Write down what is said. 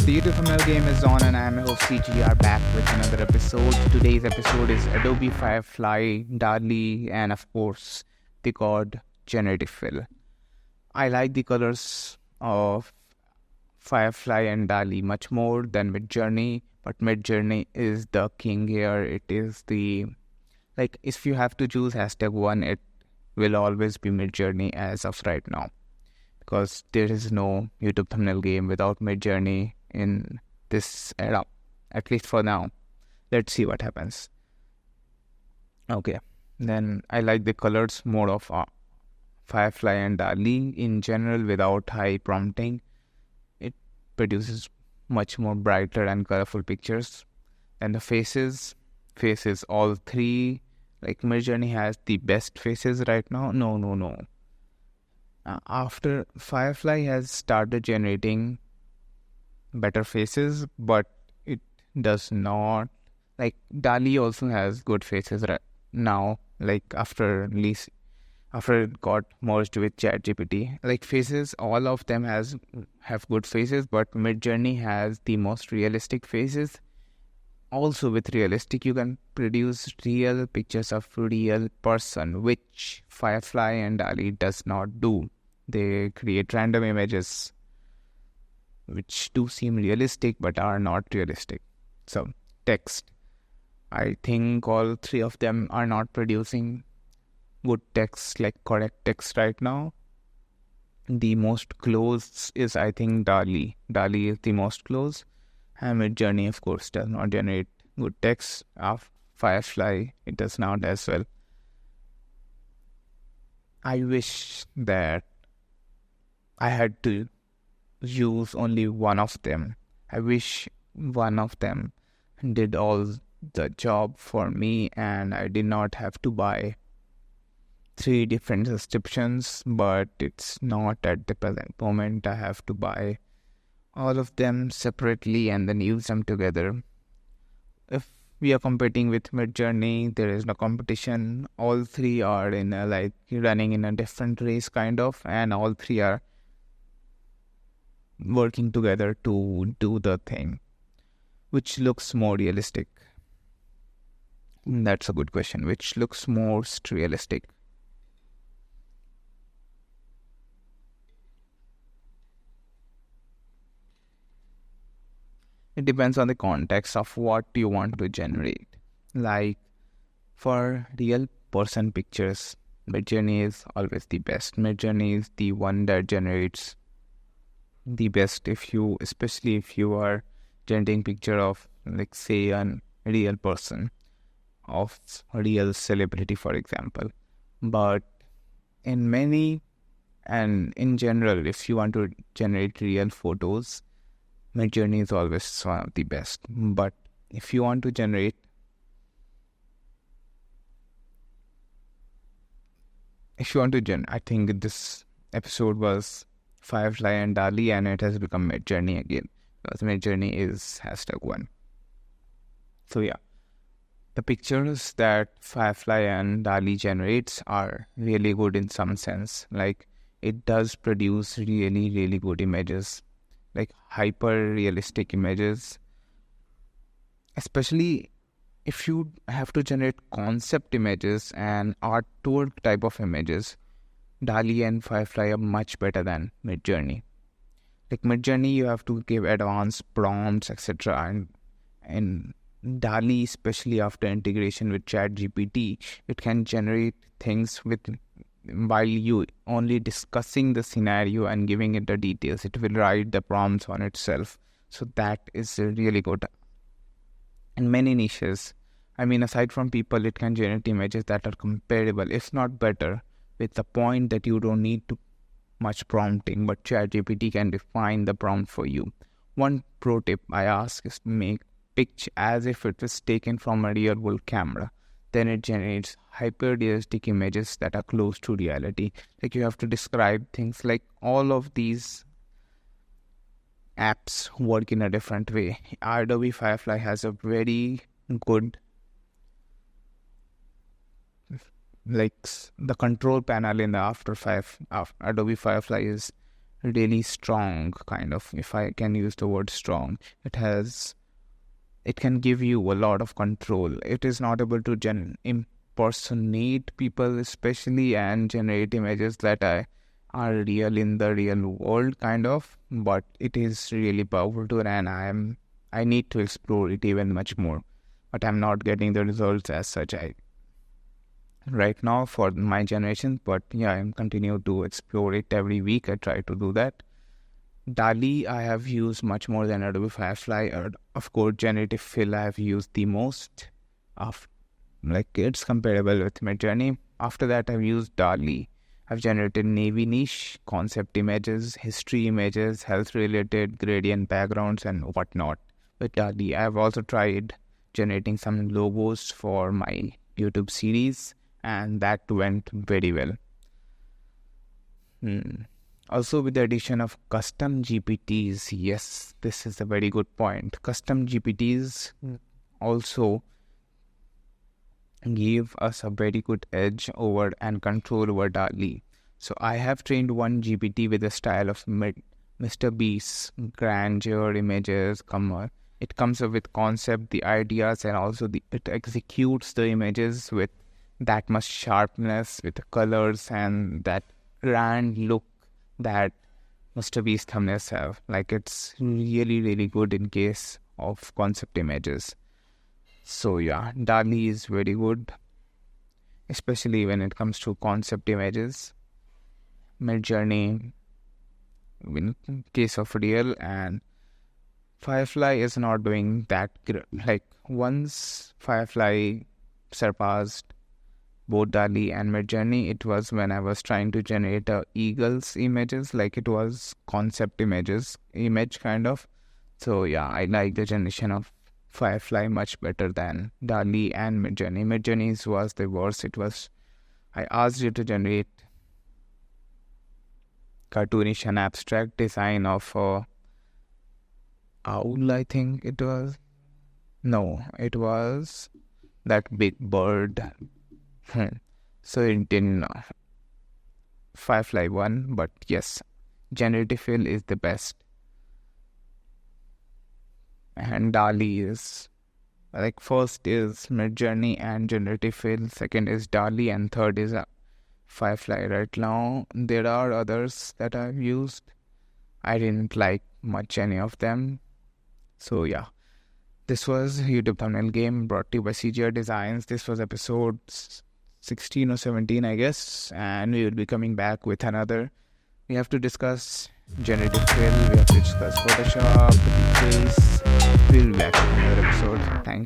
The YouTube thumbnail game is on, and I'm your host CGR back with another episode. Today's episode is Adobe Firefly, Dall-E, and of course, the god Generative Fill. I like the colors of Firefly and Dall-E much more than Midjourney, but Midjourney is the king here. It is if you have to choose #1, it will always be Midjourney as of right now, because there is no YouTube thumbnail game without Midjourney in this era, at least for now. Let's see what happens. Okay, then I like the colors more of Firefly and Dall-E in general without high prompting. It produces much more brighter and colorful pictures. And the faces, all three, like Midjourney has the best faces right now. No. After Firefly has started generating better faces, but it does not. Like Dall-E also has good faces right now. Like after it got merged with ChatGPT, like faces, all of them have good faces, but Midjourney has the most realistic faces. Also, with realistic, you can produce real pictures of real person, which Firefly and Dall-E does not do. They create random images which do seem realistic but are not realistic. So, text. I think all three of them are not producing good text, like correct text right now. The most close is, I think, Dall-E. Dall-E is the most close. And Midjourney, of course, does not generate good text. Of Firefly, it does not as well. I wish that I had to use only one of them. I wish one of them did all the job for me and I did not have to buy 3 different subscriptions, but it's not at the present moment. I have to buy all of them separately and then use them together. If we are competing with Midjourney, there is no competition. All three are running in a different race kind of, and all three are working together to do the thing. Which looks more realistic? That's a good question. Which looks most realistic? It depends on the context of what you want to generate. Like for real person pictures, Midjourney is always the best. Midjourney is the one that generates the best, especially if you are generating picture of, like, say, a real person, of a real celebrity, for example. But in general, if you want to generate real photos, Midjourney is always one of the best. But if you want to generate I think this episode was Firefly and Dall-E, and it has become Midjourney again, because Midjourney is #1. So yeah, the pictures that Firefly and Dall-E generates are really good in some sense. Like, it does produce really, really good images, like hyper realistic images. Especially if you have to generate concept images and artwork type of images, Dall-E and Firefly are much better than Midjourney. Like Midjourney, you have to give advanced prompts, etc. And Dall-E, especially after integration with ChatGPT, it can generate things while you only discussing the scenario and giving it the details. It will write the prompts on itself. So that is really good. In many niches, I mean, aside from people, it can generate images that are comparable, if not better, with the point that you don't need to much prompting, but ChatGPT can define the prompt for you. One pro tip I ask is to make picture as if it was taken from a real world camera. Then it generates hyper-realistic images that are close to reality. Like, you have to describe things. Like, all of these apps work in a different way. Adobe Firefly has a very good, like, the control panel in the Adobe Firefly is really strong, kind of, if I can use the word strong. It can give you a lot of control. It is not able to impersonate people especially and generate images that are real in the real world, kind of, but it is really powerful tool, and I need to explore it even much more, but I'm not getting the results as such right now for my generation. But yeah, I'm continue to explore it every week. I try to do that. DALL-E I have used much more than Adobe Firefly. Of course, Generative Fill I have used the most. Like, it's comparable with Midjourney. After that, I've used DALL-E. I've generated navy niche, concept images, history images, health-related gradient backgrounds, and whatnot with DALL-E. I've also tried generating some logos for my YouTube series, and that went very well. Also, with the addition of custom GPTs, yes, this is a very good point. Custom GPTs also give us a very good edge over and control over DALL-E. So I have trained one GPT with the style of Mr. Beast's grandeur images. It comes up with concept, the ideas, and also it executes the images with that much sharpness, with the colors and that grand look that Mr. Beast thumbnails have. Like, it's really, really good in case of concept images. So yeah, DALL-E is very good, especially when it comes to concept images. Midjourney, in case of real, and Firefly is not doing that like, once Firefly surpassed both DALL-E and Midjourney, it was when I was trying to generate eagles images, like it was concept image kind of. So yeah, I like the generation of Firefly much better than DALL-E and Midjourney. Midjourney was the worst. I asked it to generate cartoonish and abstract design of owl, I think it was. No, it was that big bird. So it didn't. Firefly won, but yes, Generative Fill is the best. And DALL-E is, like, first is Midjourney and Generative Fill, second is DALL-E, and third is Firefly. Right now, there are others that I've used. I didn't like much any of them. So yeah, this was YouTube Thumbnail Game brought to you by CGR Designs. This was episode 16 or 17, I guess, and we will be coming back with another. We have to discuss Generative Fill, we have to discuss Photoshop, the face. We'll be back with another episode. Thank you.